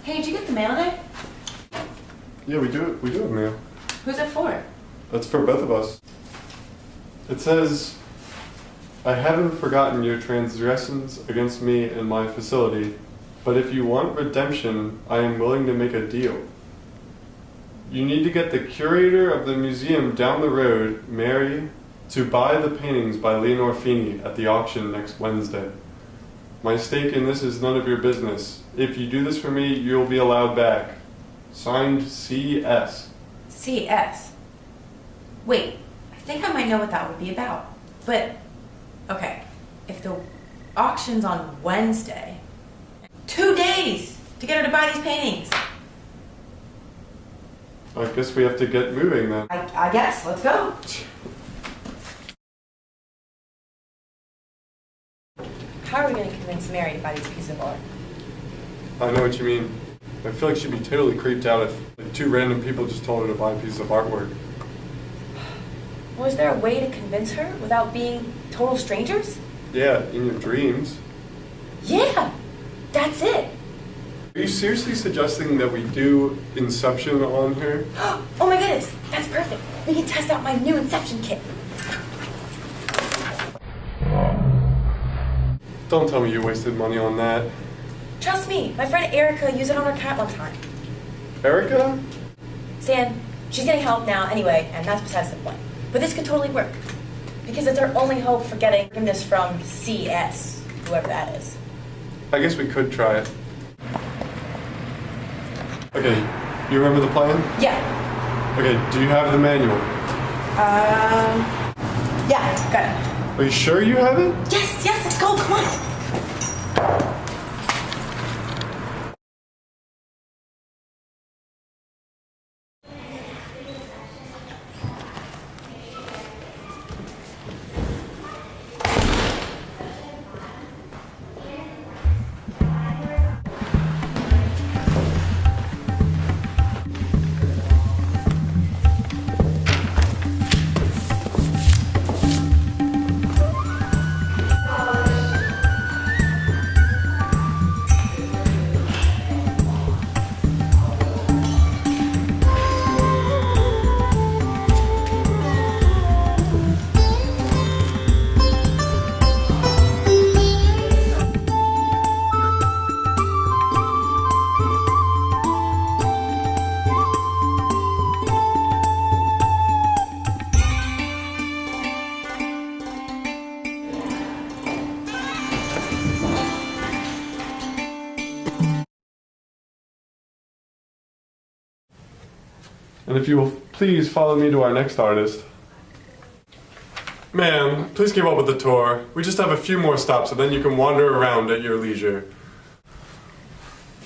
Hey, did you get the mail today? Yeah, we do have mail. Who's it for? That's for both of us. It says, I haven't forgotten your transgressions against me and my facility, but if you want redemption, I am willing to make a deal. You need to get the curator of the museum down the road, Mary, to buy the paintings by Leonore Feeney at the auction next Wednesday. My stake in this is none of your business. If you do this for me, you'll be allowed back. Signed, C.S. CS. Wait, I think I might know what that would be about. But, okay, if the auction's on Wednesday, 2 days to get her to buy these paintings. I guess we have to get moving then. I guess, let's go. How are we going to convince Mary to buy these pieces of art? I know what you mean. I feel like she'd be totally creeped out if like, two random people just told her to buy a piece of artwork. Well, is there a way to convince her without being total strangers? Yeah, in your dreams. Yeah, that's it. Are you seriously suggesting that we do Inception on her? Oh my goodness, that's perfect. We can test out my new Inception kit. Don't tell me you wasted money on that. Trust me, my friend Erica used it on her cat one time. Erica? Stan, she's getting help now anyway, and that's besides the point. But this could totally work. Because it's our only hope for getting forgiveness from CS, whoever that is. I guess we could try it. Okay, you remember the plan? Yeah. Okay, do you have the manual? Yeah, got it. Are you sure you have it? Yes, let's go, come on. And if you will please follow me to our next artist. Ma'am, please keep up with the tour. We just have a few more stops and then you can wander around at your leisure.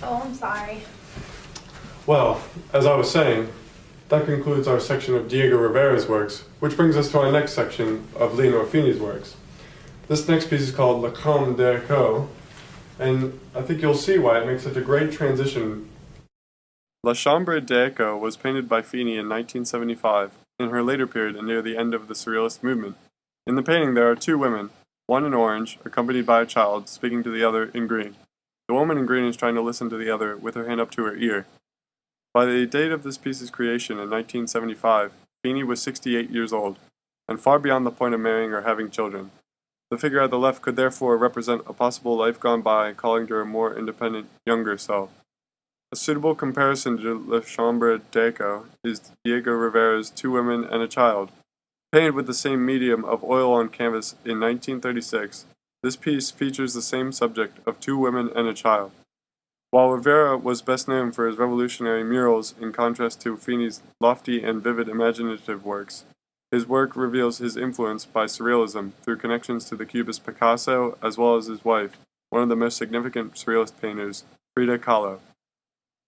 Oh, I'm sorry. Well, as I was saying, that concludes our section of Diego Rivera's works, which brings us to our next section of Leonore Feeney's works. This next piece is called La Chambre d'Echo, and I think you'll see why it makes such a great transition. La Chambre d'Echo was painted by Feeney in 1975, in her later period and near the end of the Surrealist movement. In the painting there are two women, one in orange, accompanied by a child, speaking to the other in green. The woman in green is trying to listen to the other with her hand up to her ear. By the date of this piece's creation in 1975, Feeney was 68 years old, and far beyond the point of marrying or having children. The figure at the left could therefore represent a possible life gone by, calling to her more independent, younger self. A suitable comparison to La Chambre d'Echo is Diego Rivera's Two Women and a Child. Painted with the same medium of oil on canvas in 1936, this piece features the same subject of two women and a child. While Rivera was best known for his revolutionary murals in contrast to Feeney's lofty and vivid imaginative works, his work reveals his influence by Surrealism through connections to the Cubist Picasso as well as his wife, one of the most significant Surrealist painters, Frida Kahlo.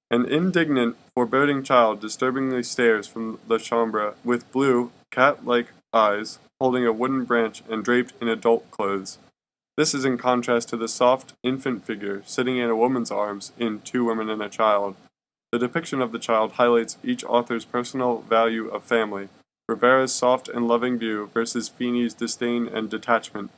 An indignant, foreboding child disturbingly stares from La Chambre with blue, cat-like eyes, holding a wooden branch and draped in adult clothes. This is in contrast to the soft, infant figure sitting in a woman's arms in Two Women and a Child. The depiction of the child highlights each author's personal value of family, Rivera's soft and loving view versus Feeney's disdain and detachment.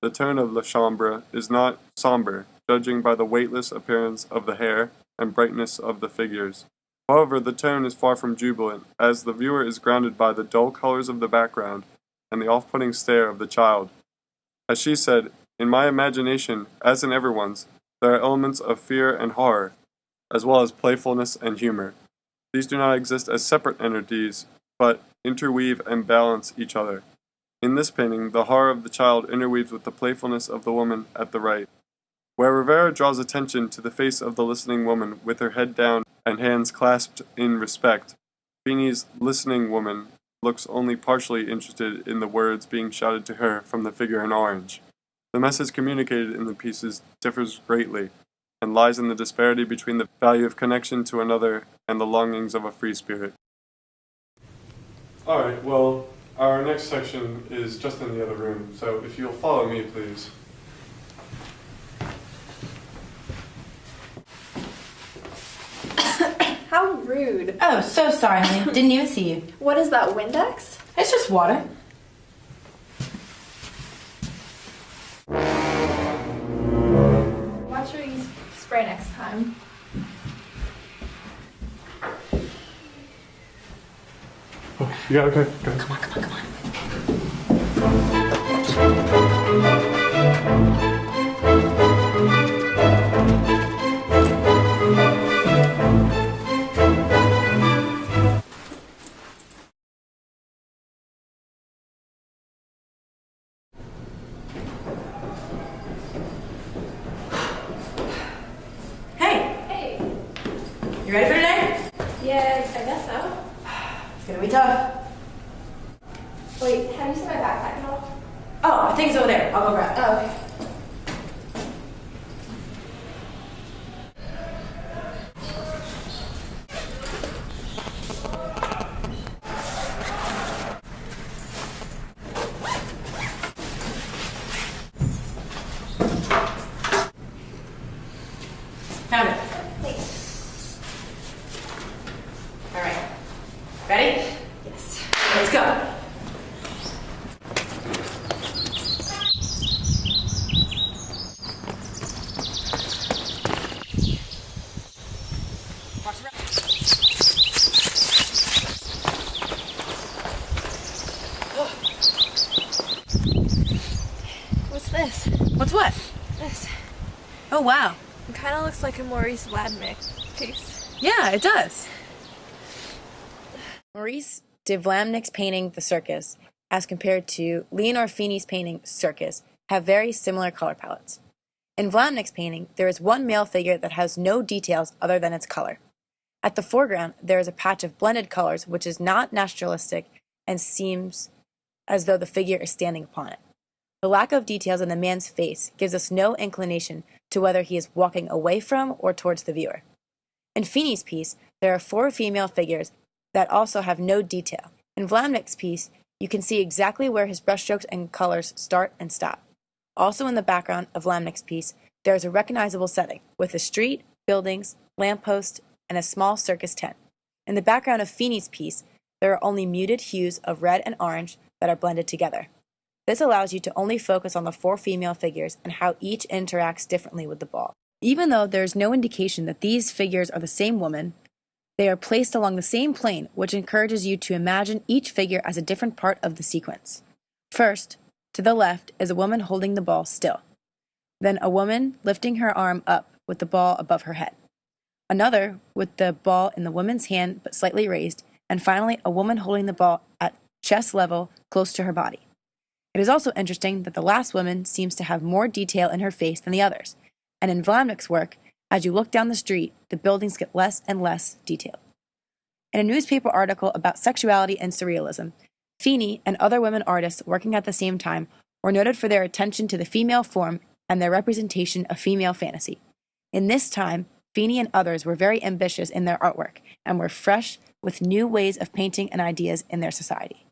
The tone of La Chambre is not somber, judging by the weightless appearance of the hair, and brightness of the figures. However, the tone is far from jubilant, as the viewer is grounded by the dull colors of the background and the off-putting stare of the child. As she said, "In my imagination, as in everyone's, there are elements of fear and horror, as well as playfulness and humor. These do not exist as separate entities, but interweave and balance each other. In this painting, the horror of the child interweaves with the playfulness of the woman at the right." Where Rivera draws attention to the face of the listening woman with her head down and hands clasped in respect, Feeney's listening woman looks only partially interested in the words being shouted to her from the figure in orange. The message communicated in the pieces differs greatly, and lies in the disparity between the value of connection to another and the longings of a free spirit. Alright, well, our next section is just in the other room, so if you'll follow me, please. How rude. Oh, so sorry, honey. Didn't even see you. What is that, Windex? It's just water. Watch sure you spray next time. Oh, you got it? Okay, go. Come on, come on, come on. Hey. You ready for today? Yeah, I guess so. It's gonna be tough. Wait, have you seen my backpack at all? Oh, I think it's over there. I'll go grab it. Oh, okay. Found it. Thanks. All right. Ready? Yes. Let's go. What's this? What's what? This. Oh, wow. It kind of looks like a Maurice Vladimir piece. Yeah, it does. Maurice de Vlamnik's painting The Circus, as compared to Leonor Feeney's painting Circus, have very similar color palettes. In Vlamnik's painting, there is one male figure that has no details other than its color. At the foreground, there is a patch of blended colors which is not naturalistic and seems as though the figure is standing upon it. The lack of details in the man's face gives us no inclination to whether he is walking away from or towards the viewer. In Feeney's piece, there are 4 female figures that also have no detail. In Vlamnik's piece, you can see exactly where his brushstrokes and colors start and stop. Also in the background of Vlamnik's piece, there is a recognizable setting, with a street, buildings, lamppost, and a small circus tent. In the background of Feeney's piece, there are only muted hues of red and orange that are blended together. This allows you to only focus on the 4 female figures and how each interacts differently with the ball. Even though there is no indication that these figures are the same woman, they are placed along the same plane, which encourages you to imagine each figure as a different part of the sequence. First, to the left is a woman holding the ball still. Then a woman lifting her arm up with the ball above her head. Another with the ball in the woman's hand but slightly raised, and finally a woman holding the ball at chest level close to her body. It is also interesting that the last woman seems to have more detail in her face than the others, and in Vlamnik's work, as you look down the street, the buildings get less and less detailed. In a newspaper article about sexuality and surrealism, Feeney and other women artists working at the same time were noted for their attention to the female form and their representation of female fantasy. In this time, Feeney and others were very ambitious in their artwork and were fresh with new ways of painting and ideas in their society.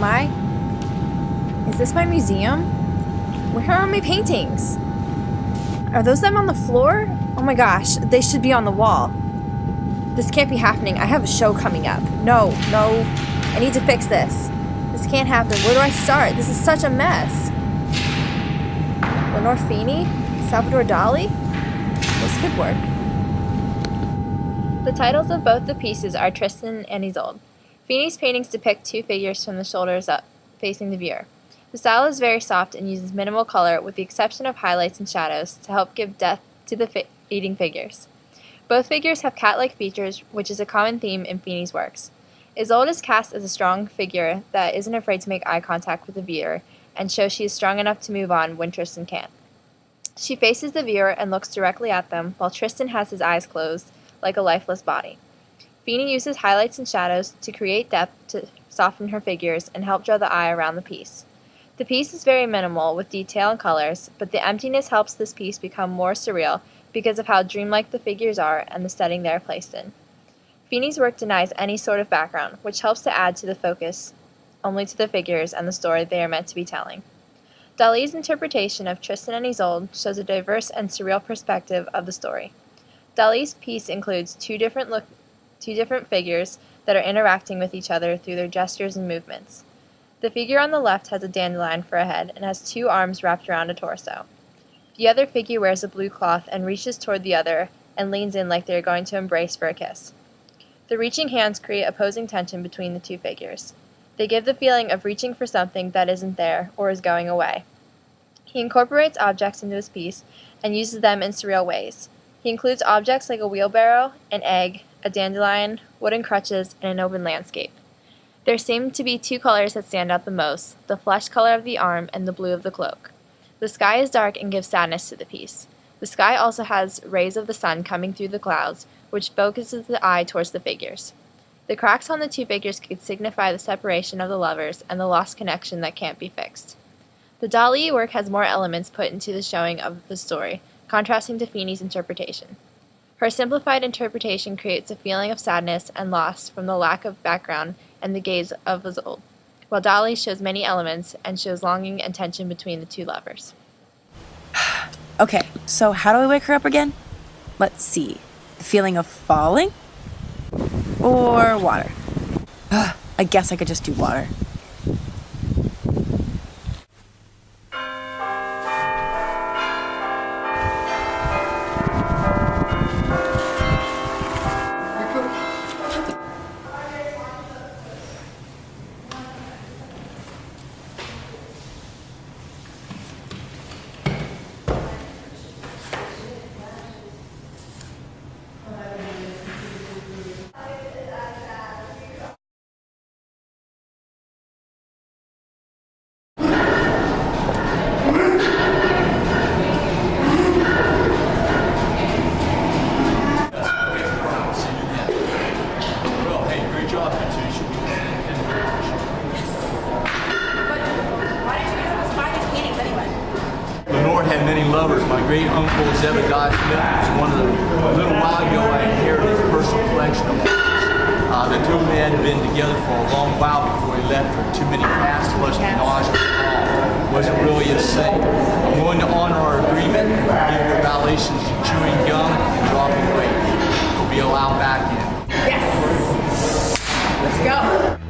my. Is this my museum? Where are my paintings? Are those them on the floor? Oh my gosh, they should be on the wall. This can't be happening. I have a show coming up. No. I need to fix this. This can't happen. Where do I start? This is such a mess. Lenore Feeney? Salvador Dali? This could work. The titles of both the pieces are Tristan and Isolde. Feeney's paintings depict two figures from the shoulders up, facing the viewer. The style is very soft and uses minimal color with the exception of highlights and shadows to help give depth to the eating figures. Both figures have cat-like features, which is a common theme in Feeney's works. Isolde is cast as a strong figure that isn't afraid to make eye contact with the viewer and shows she is strong enough to move on when Tristan can't. She faces the viewer and looks directly at them, while Tristan has his eyes closed, like a lifeless body. Feeney uses highlights and shadows to create depth to soften her figures and help draw the eye around the piece. The piece is very minimal with detail and colors, but the emptiness helps this piece become more surreal because of how dreamlike the figures are and the setting they are placed in. Feeney's work denies any sort of background, which helps to add to the focus only to the figures and the story they are meant to be telling. Dali's interpretation of Tristan and Isolde shows a diverse and surreal perspective of the story. Dali's piece includes two different figures that are interacting with each other through their gestures and movements. The figure on the left has a dandelion for a head and has two arms wrapped around a torso. The other figure wears a blue cloth and reaches toward the other and leans in like they are going to embrace for a kiss. The reaching hands create opposing tension between the two figures. They give the feeling of reaching for something that isn't there or is going away. He incorporates objects into his piece and uses them in surreal ways. He includes objects like a wheelbarrow, an egg, a dandelion, wooden crutches, and an open landscape. There seem to be two colors that stand out the most, the flesh color of the arm and the blue of the cloak. The sky is dark and gives sadness to the piece. The sky also has rays of the sun coming through the clouds, which focuses the eye towards the figures. The cracks on the two figures could signify the separation of the lovers and the lost connection that can't be fixed. The Dali work has more elements put into the showing of the story, contrasting to Feeney's interpretation. Her simplified interpretation creates a feeling of sadness and loss from the lack of background and the gaze of Isolde, while Dali shows many elements and shows longing and tension between the two lovers. Okay, so how do I wake her up again? Let's see. The feeling of falling? Or water? I guess I could just do water. Had many lovers. My great uncle Zebediah Smith was one of them. A little while ago I inherited a personal collection of pictures. The two men had been together for a long while before he left for too many past plus menage a trois. Wasn't really insane. I'm going to honor our agreement and give your violations of chewing gum and dropping weight. You'll be allowed back in. Yes! Let's go!